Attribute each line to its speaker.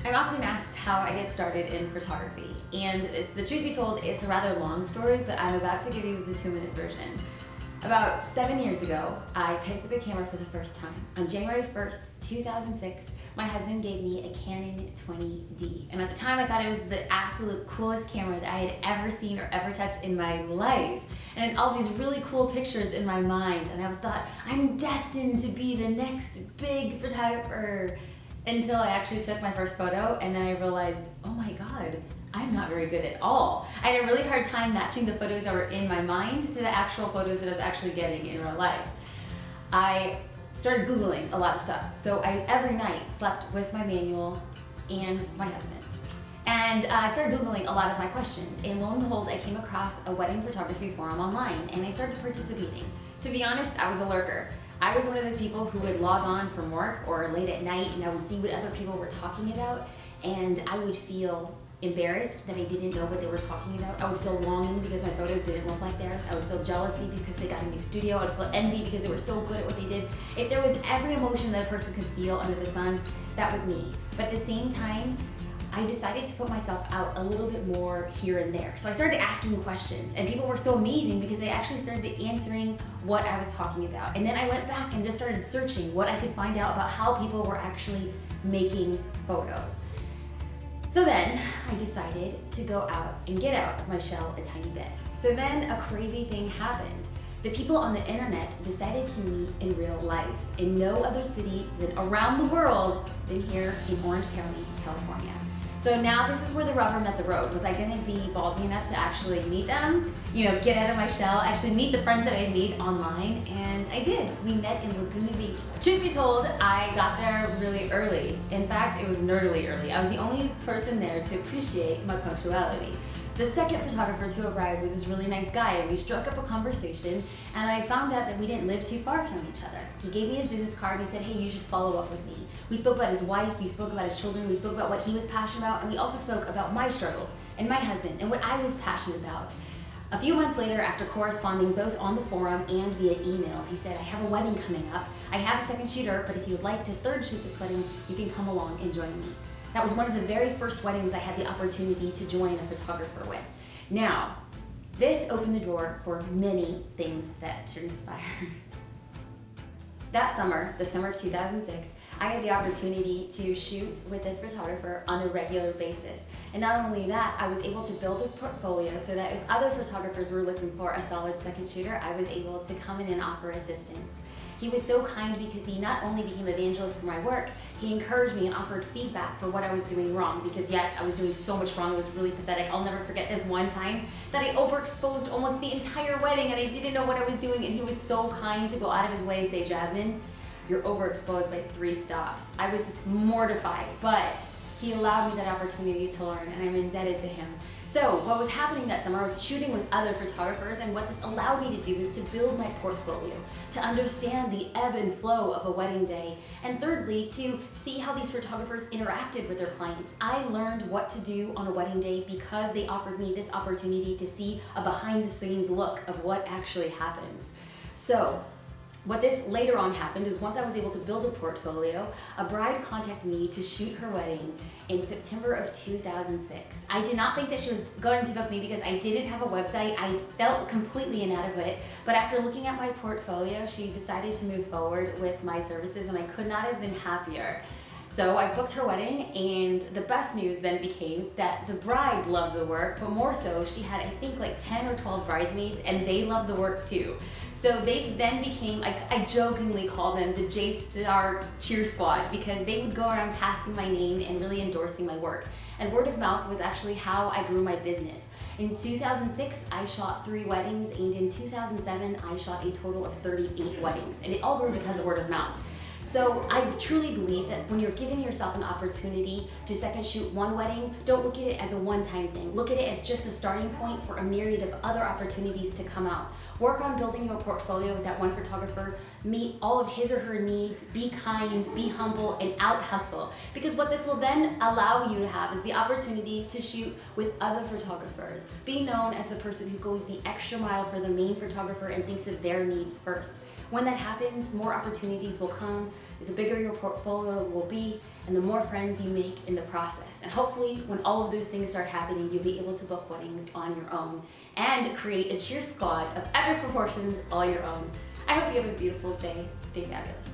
Speaker 1: I'm often asked how I get started in photography, and the truth be told, it's a rather long story, but I'm about to give you the 2-minute version. About 7 years ago, I picked up a camera for the first time. On January 1st, 2006, my husband gave me a Canon 20D, and at the time I thought it was the absolute coolest camera that I had ever seen or ever touched in my life. And I had all these really cool pictures in my mind, and I thought, I'm destined to be the next big photographer. Until I actually took my first photo, and then I realized, oh my God, I'm not very good at all. I had a really hard time matching the photos that were in my mind to the actual photos that I was actually getting in real life. I started Googling a lot of stuff. So I every night slept with my manual and my husband. And I started Googling a lot of my questions, and lo and behold, I came across a wedding photography forum online, and I started participating. To be honest, I was a lurker. I was one of those people who would log on from work or late at night, and I would see what other people were talking about, and I would feel embarrassed that I didn't know what they were talking about. I would feel longing because my photos didn't look like theirs. I would feel jealousy because they got a new studio. I would feel envy because they were so good at what they did. If there was every emotion that a person could feel under the sun, that was me. But at the same time, I decided to put myself out a little bit more here and there. So I started asking questions, and people were so amazing because they actually started answering what I was talking about. And then I went back and just started searching what I could find out about how people were actually making photos. So then I decided to go out and get out of my shell a tiny bit. So then a crazy thing happened. The people on the internet decided to meet in real life in no other city than around the world than here in Orange County, California. So now this is where the rubber met the road. Was I gonna be ballsy enough to actually meet them? Get out of my shell, actually meet the friends that I made online, and I did. We met in Laguna Beach. Truth be told, I got there really early. In fact, it was nerdily early. I was the only person there to appreciate my punctuality. The second photographer to arrive was this really nice guy, and we struck up a conversation, and I found out that we didn't live too far from each other. He gave me his business card, and he said, hey, you should follow up with me. We spoke about his wife, we spoke about his children, we spoke about what he was passionate about, and we also spoke about my struggles, and my husband, and what I was passionate about. A few months later, after corresponding both on the forum and via email, he said, I have a wedding coming up. I have a second shooter, but if you would like to third shoot this wedding, you can come along and join me. That was one of the very first weddings I had the opportunity to join a photographer with. Now, this opened the door for many things that transpired. That summer, the summer of 2006, I had the opportunity to shoot with this photographer on a regular basis. And not only that, I was able to build a portfolio so that if other photographers were looking for a solid second shooter, I was able to come in and offer assistance. He was so kind because he not only became an evangelist for my work, he encouraged me and offered feedback for what I was doing wrong, because yes, I was doing so much wrong. It was really pathetic. I'll never forget this one time that I overexposed almost the entire wedding, and I didn't know what I was doing, and he was so kind to go out of his way and say, Jasmine, you're overexposed by 3 stops. I was mortified, but he allowed me that opportunity to learn, and I'm indebted to him. So what was happening that summer, I was shooting with other photographers, and what this allowed me to do is to build my portfolio, to understand the ebb and flow of a wedding day, and thirdly, to see how these photographers interacted with their clients. I learned what to do on a wedding day because they offered me this opportunity to see a behind-the-scenes look of what actually happens. So what this later on happened is once I was able to build a portfolio, a bride contacted me to shoot her wedding in September of 2006. I did not think that she was going to book me because I didn't have a website. I felt completely inadequate, but after looking at my portfolio, she decided to move forward with my services, and I could not have been happier. So I booked her wedding, and the best news then became that the bride loved the work, but more so, she had I think like 10 or 12 bridesmaids, and they loved the work too. So they then became, I jokingly call them the J-Star cheer squad, because they would go around passing my name and really endorsing my work. And word of mouth was actually how I grew my business. In 2006, I shot 3 weddings, and in 2007, I shot a total of 38 weddings. And it all grew because of word of mouth. So I truly believe that when you're giving yourself an opportunity to second shoot one wedding, don't look at it as a one-time thing. Look at it as just a starting point for a myriad of other opportunities to come out. Work on building your portfolio with that one photographer, meet all of his or her needs, be kind, be humble, and out-hustle. Because what this will then allow you to have is the opportunity to shoot with other photographers. Be known as the person who goes the extra mile for the main photographer and thinks of their needs first. When that happens, more opportunities will come, the bigger your portfolio will be, and the more friends you make in the process. And hopefully, when all of those things start happening, you'll be able to book weddings on your own and create a cheer squad of epic proportions all your own. I hope you have a beautiful day. Stay fabulous.